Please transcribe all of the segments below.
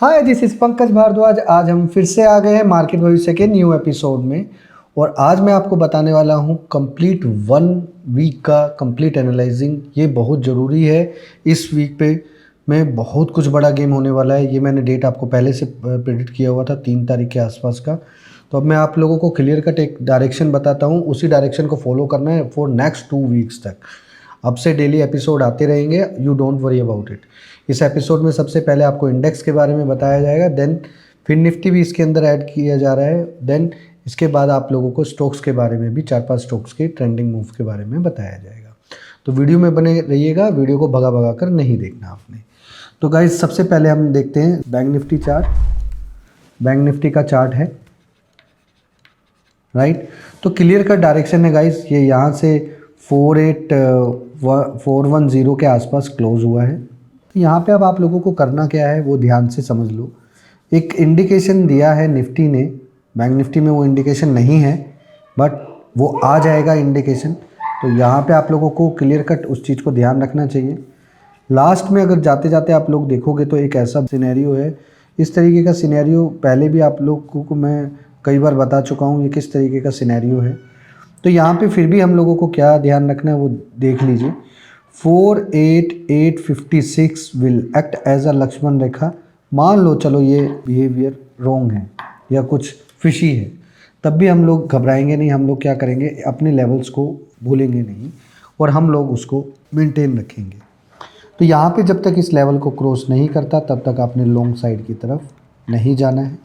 Hi, this is Pankaj Bhardwaj. आज हम फिर से आ गए हैं मार्केट भविष्य के न्यू एपिसोड में। और आज मैं आपको बताने वाला हूं कंप्लीट 1 वीक का कंप्लीट एनालाइजिंग। ये बहुत ज़रूरी है। इस वीक पे में बहुत कुछ बड़ा गेम होने वाला है। ये मैंने डेट आपको पहले से प्रेडिक्ट किया हुआ था 3 तारीख के आसपास का। तो अब मैं आप लोगों को क्लियर कट एक डायरेक्शन बताता हूँ, उसी डायरेक्शन को फॉलो करना है फॉर नेक्स्ट 2 वीक्स तक। अब से डेली एपिसोड आते रहेंगे, you don't worry about it. इस एपिसोड में सबसे पहले आपको इंडेक्स के बारे में बताया जाएगा, देन फिर निफ्टी भी इसके अंदर ऐड किया जा रहा है, देन इसके बाद आप लोगों को स्टॉक्स के बारे में भी 4-5 स्टॉक्स के ट्रेंडिंग मूव के बारे में बताया जाएगा। तो वीडियो में बने रहिएगा, वीडियो को भगा भगा कर नहीं देखना आपने। तो गाइस, सबसे पहले हम देखते हैं bank Nifty chart. Bank Nifty का चार्ट है, राइट। तो क्लियर का डायरेक्शन है गाइस, ये यहाँ से 48410 के आसपास क्लोज हुआ है। तो यहाँ पे अब आप लोगों को करना क्या है वो ध्यान से समझ लो। एक इंडिकेशन दिया है निफ्टी ने, बैंक निफ्टी में वो इंडिकेशन नहीं है बट वो आ जाएगा इंडिकेशन। तो यहाँ पे आप लोगों को क्लियर कट उस चीज़ को ध्यान रखना चाहिए। लास्ट में अगर जाते जाते आप लोग देखोगे तो एक ऐसा सिनेरियो है, इस तरीके का सिनेरियो पहले भी आप लोगों को मैं कई बार बता चुका हूँ ये किस तरीके का सिनेरियो है। तो यहाँ पे फिर भी हम लोगों को क्या ध्यान रखना है वो देख लीजिए। 48856 will act as a Lakshman rekha. मान लो चलो ये बिहेवियर रॉन्ग है या कुछ फिशी है, तब भी हम लोग घबराएंगे नहीं। हम लोग क्या करेंगे, अपने लेवल्स को भूलेंगे नहीं और हम लोग उसको मेंटेन रखेंगे। तो यहाँ पे जब तक इस लेवल को क्रॉस नहीं करता तब तक आपने लॉन्ग साइड की तरफ नहीं जाना है।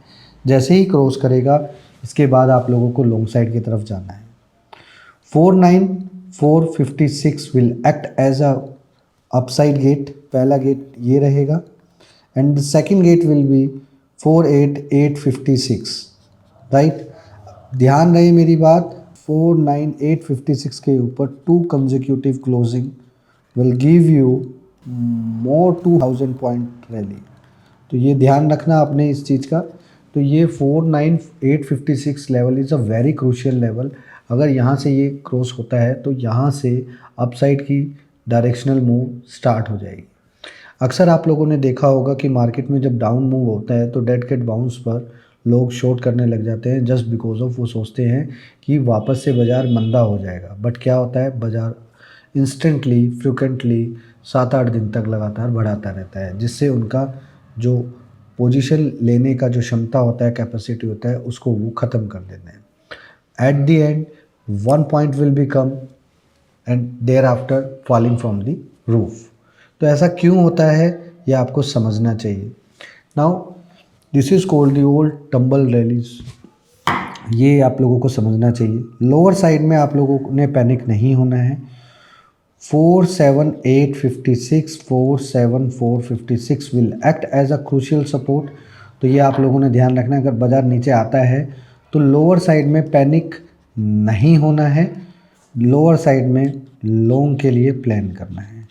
जैसे ही क्रॉस करेगा इसके बाद आप लोगों को लॉन्ग साइड की तरफ जाना है। 49456 will act as a upside gate. पहला गेट ये रहेगा and second gate will be 48856, right. ध्यान रहे मेरी बात, 49856 के ऊपर 2 consecutive closing will give you more 2000 point rally. तो ये ध्यान रखना आपने इस चीज़ का। तो ये 49856 level is a very crucial level. अगर यहाँ से ये क्रॉस होता है तो यहाँ से अपसाइड की डायरेक्शनल मूव स्टार्ट हो जाएगी। अक्सर आप लोगों ने देखा होगा कि मार्केट में जब डाउन मूव होता है तो डेड कैट बाउंस पर लोग शॉर्ट करने लग जाते हैं जस्ट बिकॉज ऑफ वो सोचते हैं कि वापस से बाज़ार मंदा हो जाएगा। बट क्या होता है, बाज़ार इंस्टेंटली फ्रिक्वेंटली 7-8 दिन तक लगातार बढ़ाता रहता है, जिससे उनका जो पोजीशन लेने का जो क्षमता होता है, कैपेसिटी होता है, उसको वो ख़त्म कर देते हैं। At the end 1 point will be कम and thereafter falling from the roof. तो ऐसा क्यों होता है ये आपको समझना चाहिए। Now this is called the old tumble rallies. ये आप लोगों को समझना चाहिए। लोअर साइड में आप लोगों ने पैनिक नहीं होना है। 47856 47456 will act as a crucial support. तो ये आप लोगों ने ध्यान रखना है, अगर बाज़ार नीचे आता है तो लोअर साइड में पैनिक नहीं होना है, लोअर साइड में लॉन्ग के लिए प्लान करना है।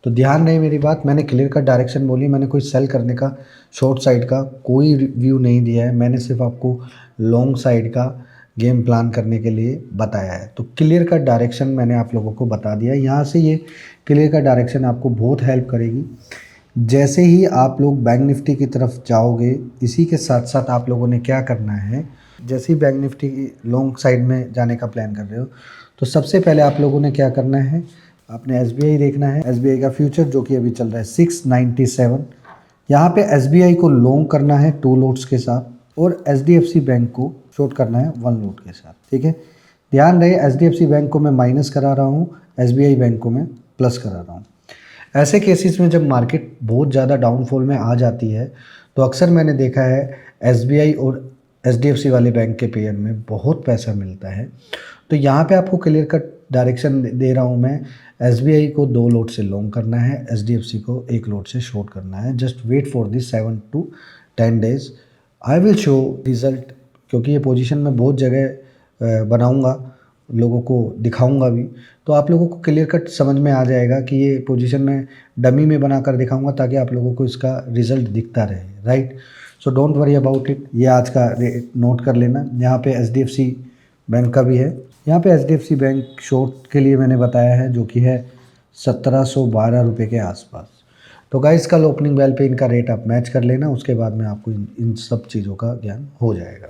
तो ध्यान रहे मेरी बात, मैंने क्लियर कट डायरेक्शन बोली, मैंने कोई सेल करने का शॉर्ट साइड का कोई व्यू नहीं दिया है, मैंने सिर्फ आपको लॉन्ग साइड का गेम प्लान करने के लिए बताया है। तो क्लियर कट डायरेक्शन मैंने आप लोगों को बता दिया। यहाँ से ये क्लियर कट डायरेक्शन आपको बहुत हेल्प करेगी। जैसे ही आप लोग बैंक निफ्टी की तरफ जाओगे, इसी के साथ साथ आप लोगों ने क्या करना है, जैसे ही बैंक निफ्टी की लॉन्ग साइड में जाने का प्लान कर रहे हो तो सबसे पहले आप लोगों ने क्या करना है, आपने SBI देखना है। SBI का फ्यूचर जो कि अभी चल रहा है 697, यहाँ पे SBI को लॉन्ग करना है 2 लोट्स के साथ और HDFC बैंक को शॉर्ट करना है 1 लोट के साथ, ठीक है। ध्यान रहे HDFC बैंक को मैं माइनस करा रहा हूँ, SBI बैंक को मैं प्लस करा रहा हूँ। ऐसे केसेस में जब मार्केट बहुत ज़्यादा डाउनफॉल में आ जाती है तो अक्सर मैंने देखा है SBI और HDFC वाले बैंक के पेयर में बहुत पैसा मिलता है। तो यहाँ पे आपको क्लियर कट डायरेक्शन दे रहा हूँ मैं। SBI को 2 लोट से लॉन्ग करना है, HDFC को 1 लोट से शॉर्ट करना है। Just wait for this 7 to 10 days, I will show result. क्योंकि ये पोजीशन मैं बहुत जगह बनाऊंगा, लोगों को दिखाऊंगा भी, तो आप लोगों को क्लियर कट समझ में आ जाएगा कि ये पोजीशन मैं डमी में बनाकर दिखाऊंगा ताकि आप लोगों को इसका रिज़ल्ट दिखता रहे, right. So don't worry about it. ये आज का नोट कर लेना। यहाँ पे HDFC बैंक का भी है। यहाँ पे HDFC बैंक शॉर्ट के लिए मैंने बताया है जो कि है 1712 रुपये के आसपास। तो गाइस कल ओपनिंग बेल पे इनका रेट आप मैच कर लेना, उसके बाद में आपको इन सब चीज़ों का ज्ञान हो जाएगा।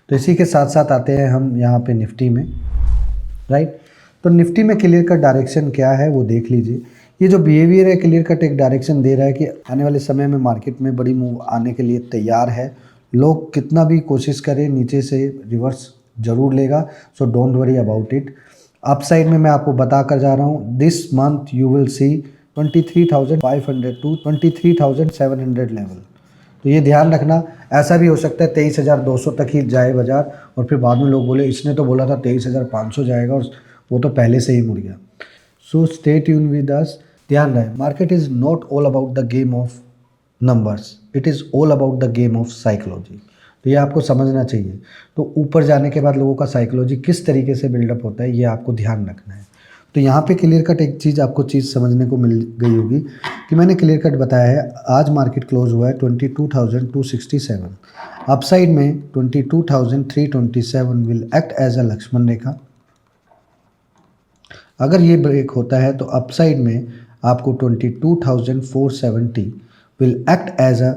तो इसी के साथ साथ आते हैं हम यहाँ पे निफ्टी में, राइट। तो निफ्टी में क्लियर कट डायरेक्शन क्या है वो देख लीजिए। ये जो बिहेवियर है क्लियर कट एक डायरेक्शन दे रहा है कि आने वाले समय में मार्केट में बड़ी मूव आने के लिए तैयार है। लोग कितना भी कोशिश करें नीचे से रिवर्स जरूर लेगा, so don't worry about it. Upside में मैं आपको बता कर जा रहा हूँ, this month you will see 23,500 to 23,700 level. तो ये ध्यान रखना, ऐसा भी हो सकता है 23,200 तक ही जाए बाजार और फिर बाद में लोग बोले इसने तो बोला था 23,500 जाएगा और वो तो पहले से ही मुड़ गया। So stay tune with us. ध्यान रहे, market is not all about the game of numbers, it is all about the game of psychology. तो ये आपको समझना चाहिए। तो ऊपर जाने के बाद लोगों का साइकोलॉजी किस तरीके से बिल्डअप होता है ये आपको ध्यान रखना है। तो यहाँ पे क्लियर कट एक चीज़ आपको समझने को मिल गई होगी कि मैंने क्लियर कट बताया है। आज मार्केट क्लोज हुआ है 22,267, अपसाइड में 22,327 will act as a Lakshman rekha. अगर ये ब्रेक होता है तो अपसाइड में आपको 22,470 will act as a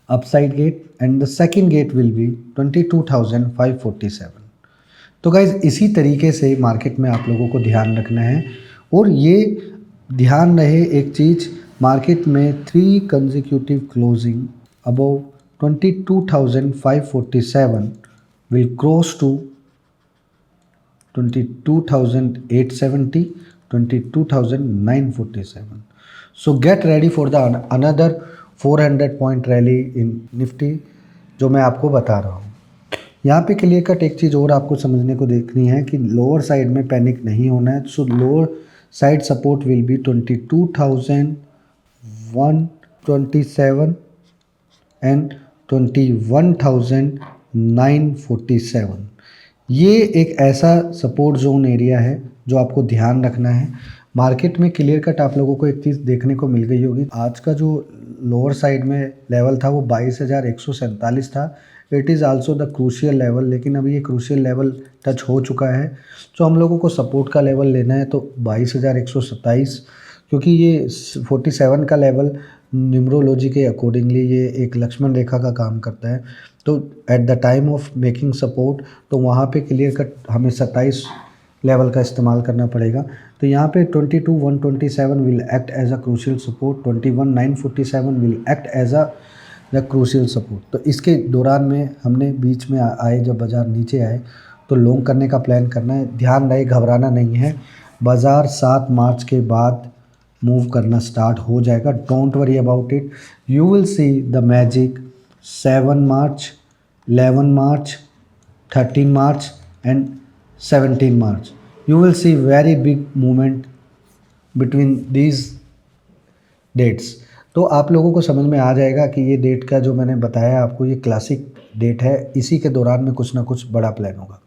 upside gate and the second gate will be 22,547। तो गाइज इसी तरीके से मार्केट में आप लोगों को ध्यान रखना है। और ये ध्यान रहे एक चीज़, मार्केट में 3 consecutive closing above 22,547 will cross to 22,870, 22,947. So get ready for the another 400 point rally in Nifty जो मैं आपको बता रहा हूँ। यहाँ पे क्लियर कट एक चीज़ और आपको समझने को देखनी है कि लोअर साइड में पैनिक नहीं होना है। सो lower side support will be 22,127 and 21,947। ये एक ऐसा सपोर्ट जोन एरिया है जो आपको ध्यान रखना है। मार्केट में क्लियर कट आप लोगों को एक चीज़ देखने को मिल गई होगी, आज का जो लोअर साइड में लेवल था वो 22,147 था। It is also the crucial level, लेकिन अभी ये क्रूशियल लेवल टच हो चुका है। तो हम लोगों को सपोर्ट का लेवल लेना है तो 22,127, क्योंकि ये 47 का लेवल न्यूमरोलॉजी के अकॉर्डिंगली ये एक लक्ष्मण रेखा का काम करता है। तो at the time of making support तो वहाँ पे क्लियर कट हमें 27 लेवल का इस्तेमाल करना पड़ेगा। तो यहाँ पे 22,127 will act as a crucial support, 21,947 will act as a the crucial support. तो इसके दौरान में हमने बीच में आए जब बाज़ार नीचे आए तो लॉन्ग करने का प्लान करना है। ध्यान रहे घबराना नहीं है, बाज़ार 7 मार्च के बाद मूव करना स्टार्ट हो जाएगा। Don't worry about it, you will see the magic 7 March, 11 March, 13 March and 17 March. You will see very big movement between these dates। तो आप लोगों को समझ में आ जाएगा कि ये डेट का जो मैंने बताया आपको ये क्लासिक डेट है, इसी के दौरान में कुछ ना कुछ बड़ा प्लान होगा।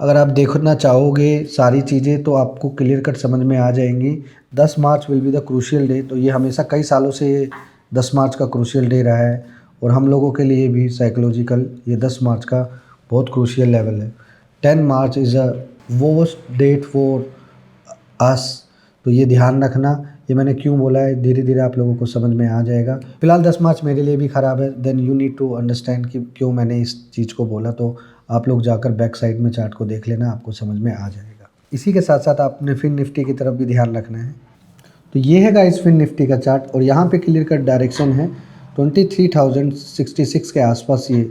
अगर आप देखना चाहोगे सारी चीज़ें तो आपको क्लियर कट समझ में आ जाएंगी। 10 March will be the crucial day. तो ये हमेशा कई सालों से ये 10 मार्च का क्रूशियल डे रहा है और हम लोगों के लिए भी साइकोलॉजिकल ये 10 मार्च का बहुत क्रूशियल लेवल है। 10 March is a worst date for us. तो ये ध्यान रखना, ये मैंने क्यों बोला है धीरे धीरे आप लोगों को समझ में आ जाएगा। फिलहाल 10 मार्च मेरे लिए भी ख़राब है, then you need to understand कि क्यों मैंने इस चीज़ को बोला। तो आप लोग जाकर बैक साइड में चार्ट को देख लेना, आपको समझ में आ जाएगा। इसी के साथ साथ आपने फिन निफ्टी की तरफ भी ध्यान रखना है। तो ये है गाइस फिन निफ्टी का चार्ट और यहाँ पे क्लियर कट डायरेक्शन है 23,066 के आसपास ये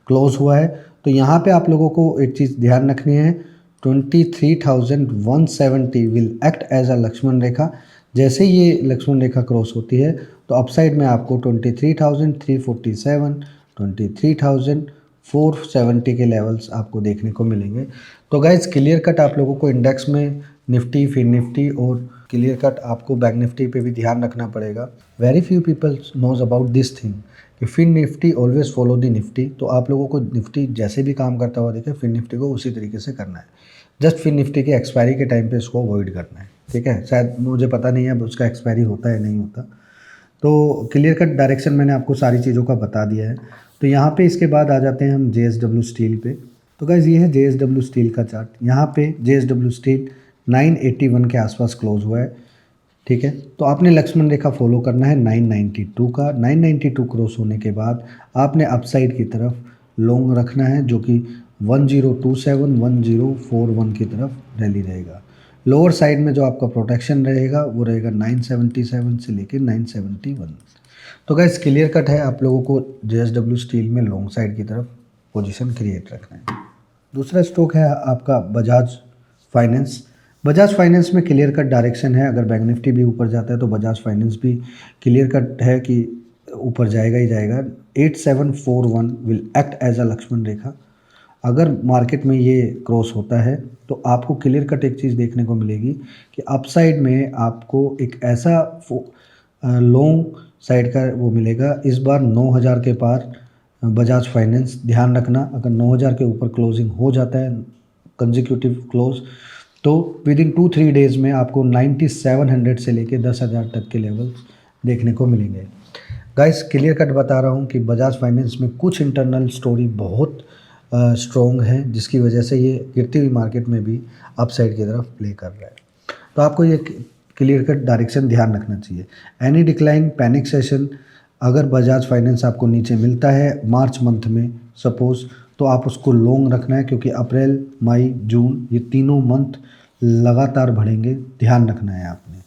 क्लोज हुआ है। तो यहाँ पे आप लोगों को एक चीज़ ध्यान रखनी है, 23,170 will act as a Lakshman rekha. जैसे ये लक्ष्मण रेखा क्रॉस होती है तो अपसाइड में आपको 23,347, 23,470 के लेवल्स आपको देखने को मिलेंगे। तो गाइज क्लियर कट आप लोगों को इंडेक्स में निफ्टी, फिन निफ्टी और क्लियर कट आपको बैंक निफ्टी पे भी ध्यान रखना पड़ेगा। Very few people knows about this thing कि fin Nifty always follow the Nifty. तो आप लोगों को निफ्टी जैसे भी काम करता हुआ देखे फिन निफ्टी को उसी तरीके से करना है। जस्ट फिन निफ्टी के एक्सपायरी के टाइम पे इसको अवॉइड करना है, ठीक है। शायद मुझे पता नहीं है अब उसका एक्सपायरी होता है नहीं होता। तो क्लियर कट डायरेक्शन मैंने आपको सारी चीज़ों का बता दिया है। तो यहाँ पे इसके बाद आ जाते हैं हम JSW स्टील पे। तो गाइज ये है JSW स्टील का चार्ट। यहाँ पे JSW स्टील 981 के आसपास क्लोज हुआ है। ठीक है। तो आपने लक्ष्मण रेखा फॉलो करना है 992 का। 992 क्रॉस होने के बाद आपने अपसाइड की तरफ लॉन्ग रखना है, जो कि 1027 1041 की तरफ रैली रहेगा। लोअर साइड में जो आपका प्रोटेक्शन रहेगा वो रहेगा 977 से लेके 971। तो गाइस क्लियर कट है, आप लोगों को JSW स्टील में लॉन्ग साइड की तरफ पोजीशन क्रिएट रखना है। दूसरा स्टॉक है आपका बजाज फाइनेंस। बजाज फाइनेंस में क्लियर कट डायरेक्शन है, अगर बैंक निफ्टी भी ऊपर जाता है तो बजाज फाइनेंस भी क्लियर कट है कि ऊपर जाएगा ही जाएगा। 8741 will act as a Lakshman rekha. अगर मार्केट में ये क्रॉस होता है तो आपको क्लियर कट एक चीज़ देखने को मिलेगी कि अपसाइड में आपको एक ऐसा लॉन्ग साइड का वो मिलेगा। इस बार 9000 के पार बजाज फाइनेंस, ध्यान रखना अगर 9000 के ऊपर क्लोजिंग हो जाता है कंजिक्यूटिव क्लोज, तो विद इन 2-3 डेज़ में आपको 9700 से लेके 10,000 तक के लेवल्स देखने को मिलेंगे। गाइस क्लियर कट बता रहा हूँ कि बजाज फाइनेंस में कुछ इंटरनल स्टोरी बहुत स्ट्रॉन्ग है, जिसकी वजह से ये गिरती हुई मार्केट में भी अपसाइड की तरफ प्ले कर रहा है। तो आपको ये क्लियर कट डायरेक्शन ध्यान रखना चाहिए। एनी डिक्लाइन पैनिक सेशन, अगर बजाज फाइनेंस आपको नीचे मिलता है मार्च मंथ में सपोज़, तो आप उसको लॉन्ग रखना है, क्योंकि अप्रैल मई जून ये तीनों मंथ लगातार बढ़ेंगे, ध्यान रखना है आपने।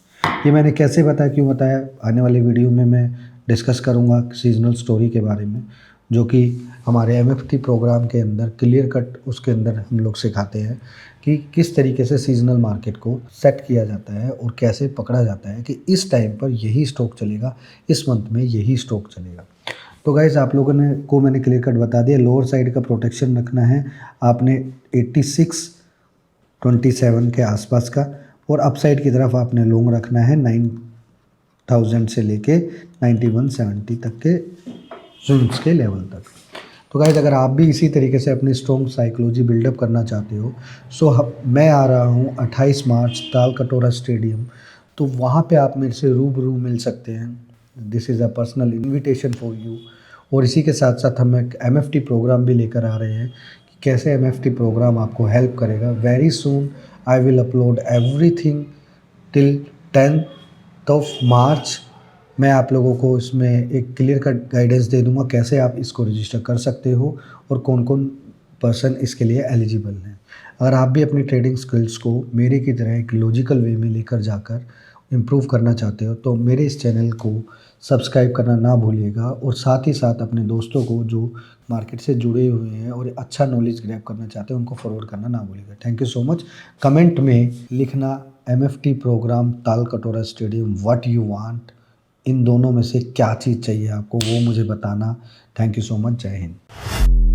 ये मैंने कैसे बताया, क्यों बताया, आने वाले वीडियो में मैं डिस्कस करूँगा सीजनल स्टोरी के बारे में, जो कि हमारे MFT प्रोग्राम के अंदर क्लियर कट उसके अंदर हम लोग सिखाते हैं कि किस तरीके से सीजनल मार्केट को सेट किया जाता है और कैसे पकड़ा जाता है कि इस टाइम पर यही स्टॉक चलेगा, इस मंथ में यही स्टॉक चलेगा। तो गाइस आप लोगों ने को मैंने क्लियर कट बता दिया। लोअर साइड का प्रोटेक्शन रखना है आपने 8627 के आसपास का, और अपसाइड की तरफ आपने लॉन्ग रखना है 9000 से लेके 9170 तक के जोन्स के लेवल तक। तो गाइस अगर आप भी इसी तरीके से अपनी स्ट्रॉन्ग साइकोलॉजी बिल्डअप करना चाहते हो, सो मैं आ रहा हूँ 28 मार्च ताल कटोरा स्टेडियम, तो वहाँ पे आप मेरे से रूबरू मिल सकते हैं। This is a personal invitation for you. और इसी के साथ साथ हम एक MFT प्रोग्राम भी लेकर आ रहे हैं कि कैसे MFT प्रोग्राम आपको हेल्प करेगा। Very soon I will upload everything till 10th of March. मैं आप लोगों को इसमें एक क्लियर कट गाइडेंस दे दूंगा कैसे आप इसको रजिस्टर कर सकते हो और कौन कौन पर्सन इसके लिए एलिजिबल हैं। अगर आप भी अपनी ट्रेडिंग स्किल्स को मेरे की तरह एक लॉजिकल वे में लेकर जाकर इम्प्रूव करना चाहते हो, तो मेरे इस चैनल को सब्सक्राइब करना ना भूलिएगा, और साथ ही साथ अपने दोस्तों को जो मार्केट से जुड़े हुए हैं और अच्छा नॉलेज ग्रैब करना चाहते हैं उनको फॉरवर्ड करना ना भूलिएगा। Thank you so much. Comment में लिखना MFT प्रोग्राम ताल कटोरा स्टेडियम व्हाट यू वांट, इन दोनों में से क्या चीज़ चाहिए आपको वो मुझे बताना। Thank you so much. जय हिंद।